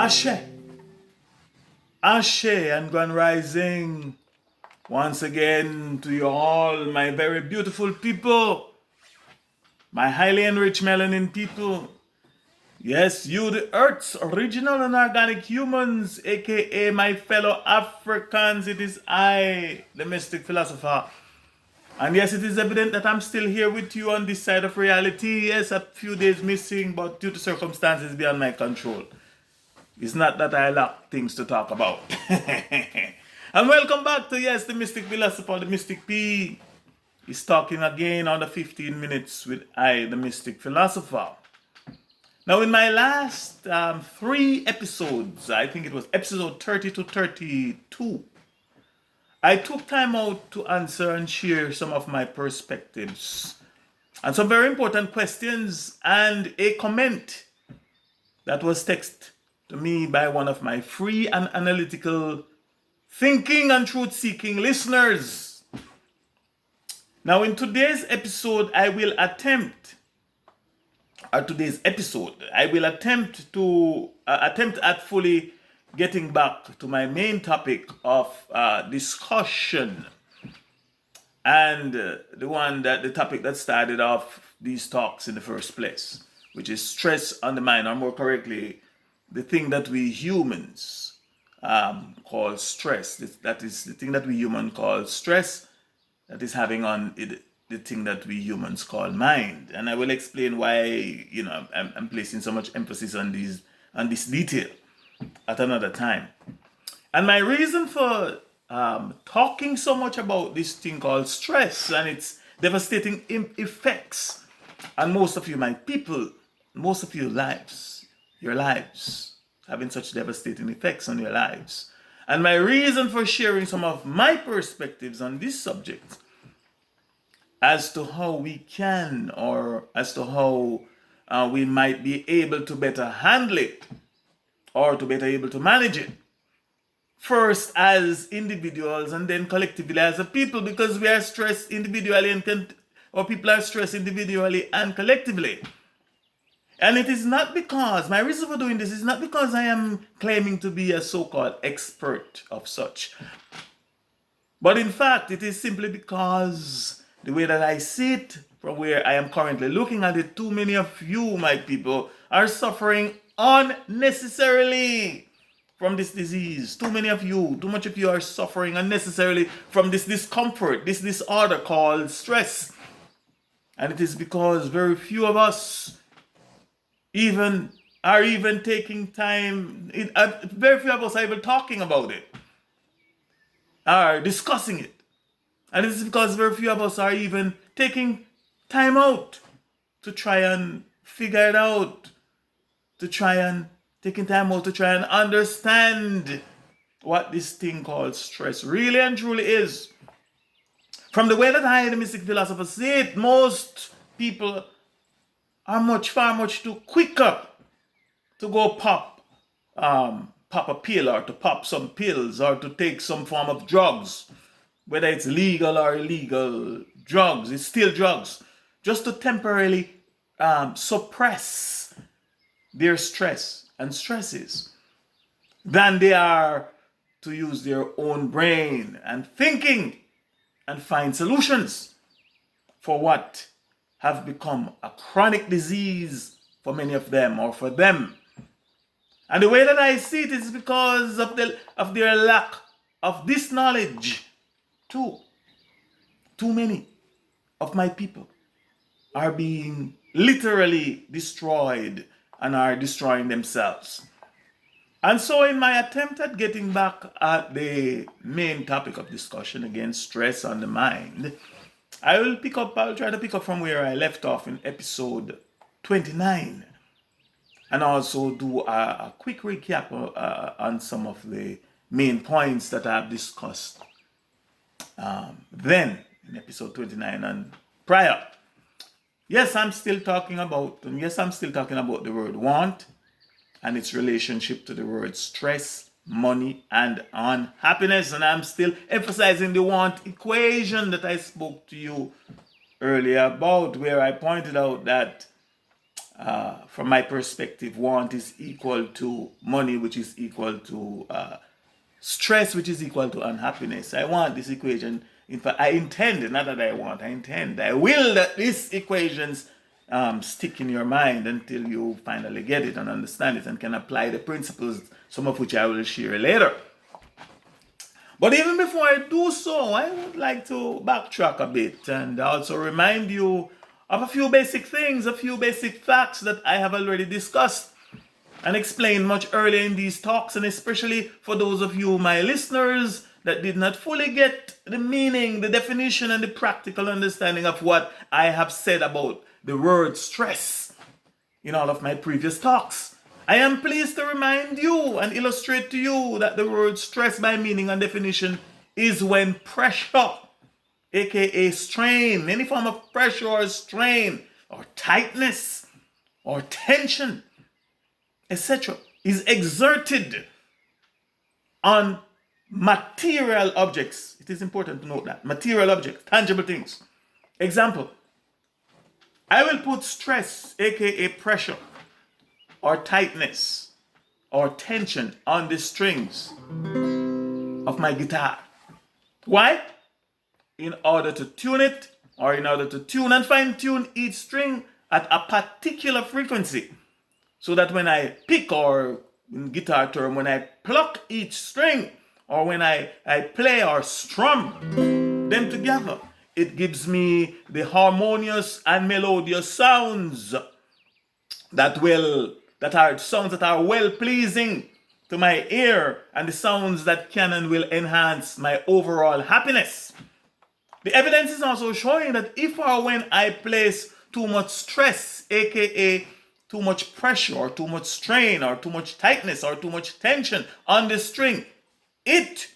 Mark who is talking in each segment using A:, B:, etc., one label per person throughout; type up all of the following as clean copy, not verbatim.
A: Ashe, Ashe, and Grand Rising once again to you all, my very beautiful people, my highly enriched melanin people. Yes, you, the Earth's original and organic humans, aka my fellow Africans. It is I, the Mystic Philosopher. And yes, it is evident that I'm still here with you on this side of reality. Yes, a few days missing, but due to circumstances beyond my control. It's not that I lack things to talk about. And welcome back to, yes, the Mystic Philosopher, the Mystic P. Is talking again on the 15 minutes with I, the Mystic Philosopher. Now, in my last 3 episodes, I think it was episode 30 to 32, I took time out to answer and share some of my perspectives and some very important questions and a comment that was texted to me by one of my free and analytical thinking and truth-seeking listeners. Now, in today's episode, I will attempt at fully getting back to my main topic of discussion, and the topic that started off these talks in the first place, which is stress on the mind, or more correctly, the thing that we humans call stress. That is the thing that we humans call stress that is having on it, the thing that we humans call mind. And I will explain why I'm placing so much emphasis on this detail at another time. And my reason for talking so much about this thing called stress and its devastating effects on most of you, my people, most of your lives having such devastating effects on your lives. And my reason for sharing some of my perspectives on this subject as to how we can, or as to how we might be able to better handle it, or to better able to manage it. First as individuals and then collectively as a people, because we are stressed individually or people are stressed individually and collectively. And it is not because, my reason for doing this is not because I am claiming to be a so-called expert of such. But in fact, it is simply because the way that I see it, from where I am currently looking at it, too many of you, my people, are suffering unnecessarily from this disease. Too much of you are suffering unnecessarily from this discomfort, this disorder called stress. And it is because very few of us are even taking time, very few of us are even talking about it, are discussing it. And it's because very few of us are even taking time out to try and figure it out, taking time out to try and understand what this thing called stress really and truly is. From the way that I, the Mystic Philosopher, see it, most people are far much too quicker to go pop a pill, or to pop some pills, or to take some form of drugs, whether it's legal or illegal drugs. It's still drugs, just to temporarily suppress their stress and stresses, than they are to use their own brain and thinking and find solutions for what have become a chronic disease for many of them, or for them. And the way that I see it is because of their lack of this knowledge too. Too many of my people are being literally destroyed and are destroying themselves. And so in my attempt at getting back at the main topic of discussion, again, stress on the mind, I'll try to pick up from where I left off in episode 29. and also do a quick recap on some of the main points that I've discussed then in episode 29 and prior. Yes, I'm still talking about the word want and its relationship to the word stress, money, and unhappiness. And I'm still emphasizing the want equation that I spoke to you earlier about, where I pointed out that from my perspective, want is equal to money, which is equal to stress, which is equal to unhappiness. I want this equation. In fact, I intend, not that I want, I intend, I will that these equations stick in your mind until you finally get it and understand it and can apply the principles, some of which I will share later. But even before I do so, I would like to backtrack a bit and also remind you of a few basic things, a few basic facts that I have already discussed and explained much earlier in these talks, and especially for those of you, my listeners, that did not fully get the meaning, the definition, and the practical understanding of what I have said about the word stress in all of my previous talks. I am pleased to remind you and illustrate to you that the word stress by meaning and definition is when pressure, aka strain, any form of pressure or strain or tightness or tension, etc., is exerted on material objects. It is important to note that. Material objects, tangible things. Example, I will put stress, aka pressure, or tightness, or tension on the strings of my guitar. Why? In order to tune it, or in order to tune and fine-tune each string at a particular frequency. So that when I pick, or in guitar term, when I pluck each string, or when I play or strum them together, it gives me the harmonious and melodious sounds that are well pleasing to my ear, and the sounds that can and will enhance my overall happiness. The evidence is also showing that if or when I place too much stress, aka too much pressure or too much strain or too much tightness or too much tension on the string, it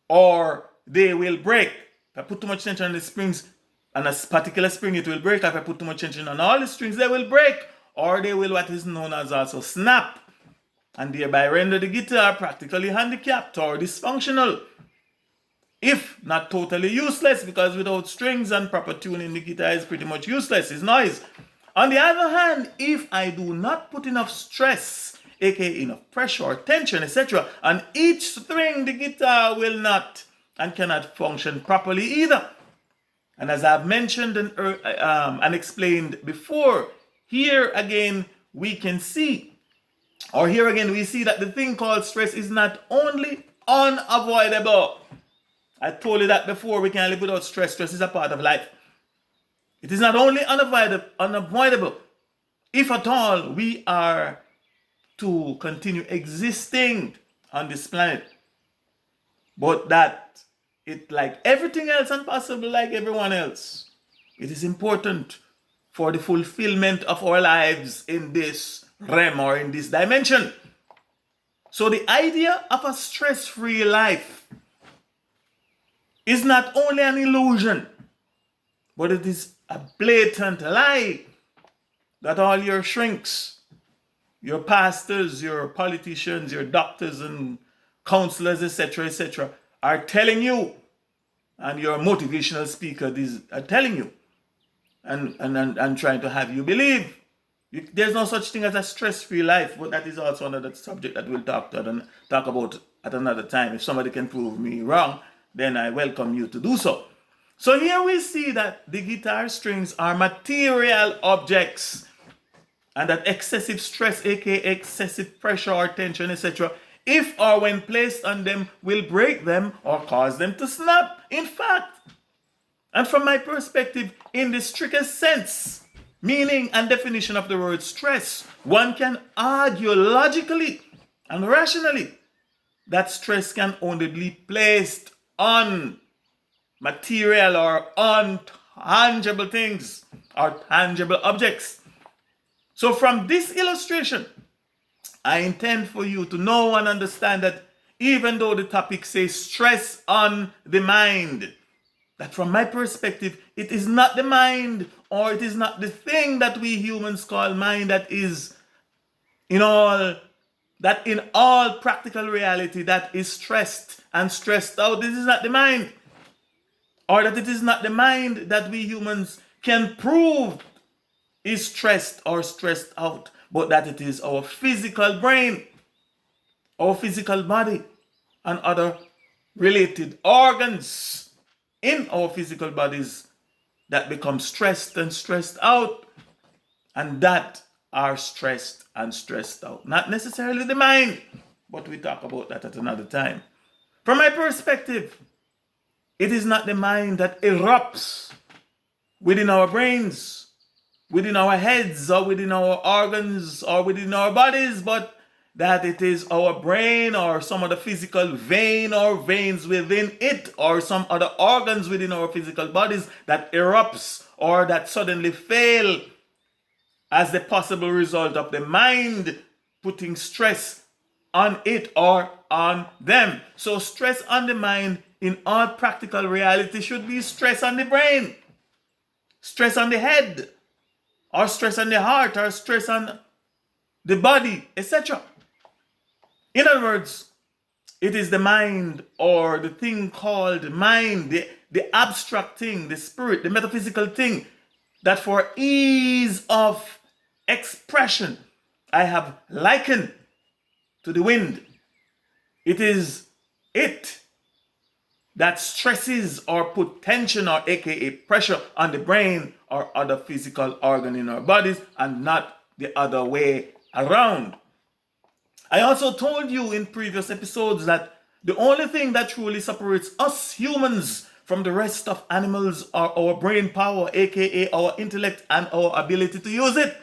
A: or they will break. If I put too much tension on the strings, on a particular string, it will break. If I put too much tension on all the strings, they will break, or they will what is known as also snap, and thereby render the guitar practically handicapped or dysfunctional, if not totally useless, because without strings and proper tuning, the guitar is pretty much useless. It's noise. On the other hand, if I do not put enough stress, aka enough pressure or tension, etc., on each string, the guitar will not and cannot function properly either. And as I've mentioned and explained before, here again we see that the thing called stress is not only unavoidable. I told you that before. We can't live without stress. Stress is a part of life. It is not only unavoidable, if at all we are to continue existing on this planet, but that it, like everything else and possibly like everyone else, it is important for the fulfillment of our lives in this realm or in this dimension. So the idea of a stress-free life is not only an illusion, but it is a blatant lie that all your shrinks, your pastors, your politicians, your doctors and counselors, etc., are telling you, and your motivational speakers are telling you, and trying to have you believe. There's no such thing as a stress-free life, but that is also another subject that we'll talk about at another time. If somebody can prove me wrong, then I welcome you to do so. So here we see that the guitar strings are material objects, and that excessive stress, aka excessive pressure or tension, etc., if or when placed on them, will break them or cause them to snap. In fact, and from my perspective, in the strictest sense, meaning and definition of the word stress, one can argue logically and rationally that stress can only be placed on material or untangible things or tangible objects. So from this illustration, I intend for you to know and understand that even though the topic says stress on the mind, that from my perspective, it is not the mind, or it is not the thing that we humans call mind that is in all practical reality that is stressed and stressed out. This is not the mind. Or that it is not the mind that we humans can prove is stressed or stressed out, but that it is our physical brain, our physical body, and other related organs in our physical bodies that become stressed and stressed out, and that are stressed and stressed out. Not necessarily the mind, but we talk about that at another time. From my perspective, it is not the mind that erupts within our brains, within our heads, or within our organs, or within our bodies, but that it is our brain or some other physical vein or veins within it, or some other organs within our physical bodies that erupts or that suddenly fail as the possible result of the mind putting stress on it or on them. So stress on the mind in all practical reality should be stress on the brain, stress on the head, or stress on the heart, or stress on the body, etc. In other words, it is the mind, or the thing called mind, the abstract thing, the spirit, the metaphysical thing, that for ease of expression I have likened to the wind. It is it that stresses or put tension, or aka pressure, on the brain or other physical organ in our bodies, and not the other way around. I also told you in previous episodes that the only thing that truly separates us humans from the rest of animals are our brain power, aka our intellect and our ability to use it.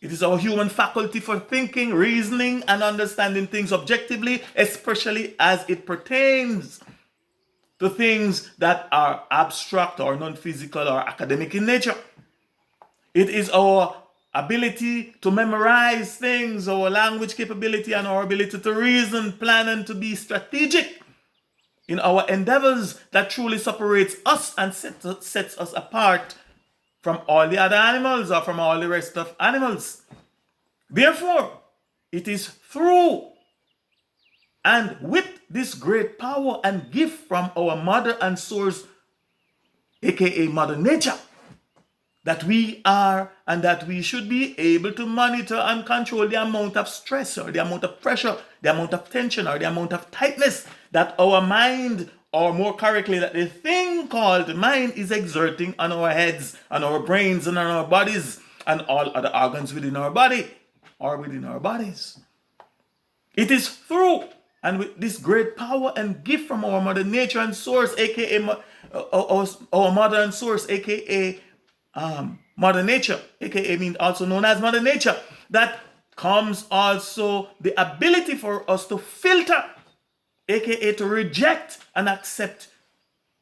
A: It is our human faculty for thinking, reasoning, and understanding things objectively, especially as it pertains to things that are abstract or non-physical or academic in nature. It is our ability to memorize things, our language capability, and our ability to reason, plan, and to be strategic in our endeavors that truly separates us and sets us apart from all the other animals, or from all the rest of animals. Therefore, it is through and with this great power and gift from our mother and source, aka Mother Nature, that we are and that we should be able to monitor and control the amount of stress, or the amount of pressure, the amount of tension, or the amount of tightness that our mind, or more correctly, that the thing called mind, is exerting on our heads, on our brains, and on our bodies, and all other organs within our body, or within our bodies. It is through and with this great power and gift from our Mother Nature and Source, aka our Mother and Source, aka Mother Nature, aka means also known as Mother Nature, that comes also the ability for us to filter, aka to reject and accept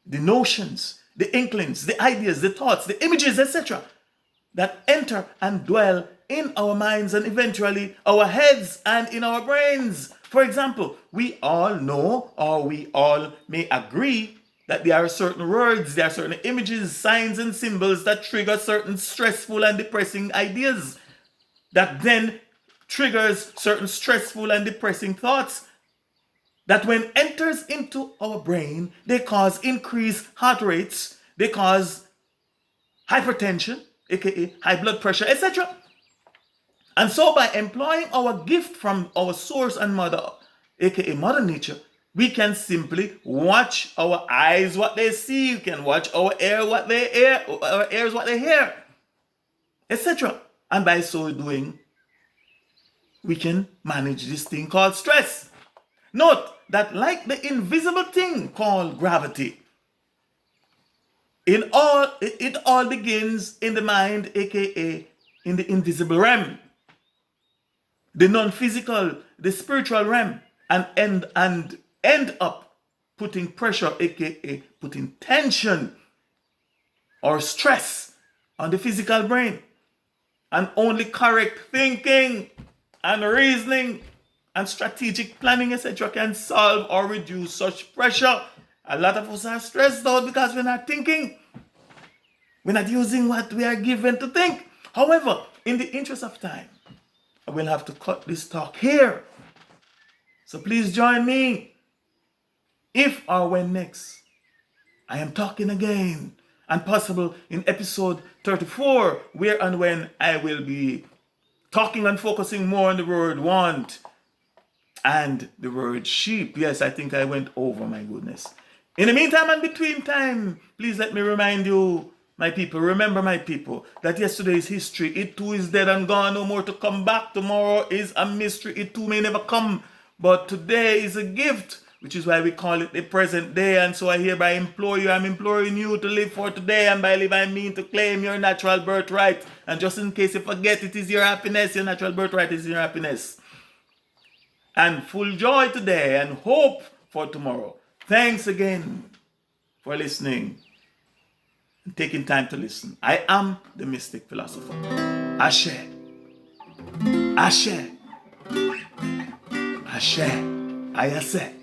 A: the notions, the inklings, the ideas, the thoughts, the images, etc., that enter and dwell in our minds and eventually our heads and in our brains. For example, we all know, or we all may agree, that there are certain words, there are certain images, signs, and symbols that trigger certain stressful and depressing ideas, that then triggers certain stressful and depressing thoughts, that when enters into our brain, they cause increased heart rates, they cause hypertension, aka high blood pressure, etc. And so by employing our gift from our source and mother, aka Mother Nature, we can simply watch our eyes what they see, we can watch our ear what they hear, our ears what they hear, etc. And by so doing, we can manage this thing called stress. Note that like the invisible thing called gravity, it all begins in the mind, aka in the invisible realm, the non-physical, the spiritual realm, and end up putting pressure, aka putting tension or stress on the physical brain. and only correct thinking and reasoning and strategic planning, etc., can solve or reduce such pressure. A lot of us are stressed out because we're not thinking. We're not using what we are given to think. However, in the interest of time, I will have to cut this talk here. So please join me if or when next I am talking again, and possible in episode 34, where and when I will be talking and focusing more on the word want and the word sheep. Yes, I think I went over, my goodness. In the meantime and between time, please let me remind you, my people, remember, my people, that yesterday is history. It too is dead and gone, no more to come back. Tomorrow is a mystery. It too may never come. But today is a gift, which is why we call it the present day. And so I hereby I'm imploring you to live for today. And by live, I mean to claim your natural birthright. And just in case you forget, it is your happiness. Your natural birthright is your happiness. And full joy today and hope for tomorrow. Thanks again for listening and taking time to listen. I am the Mystic Philosopher. Ashe. Ashe. Ashe. Ayase.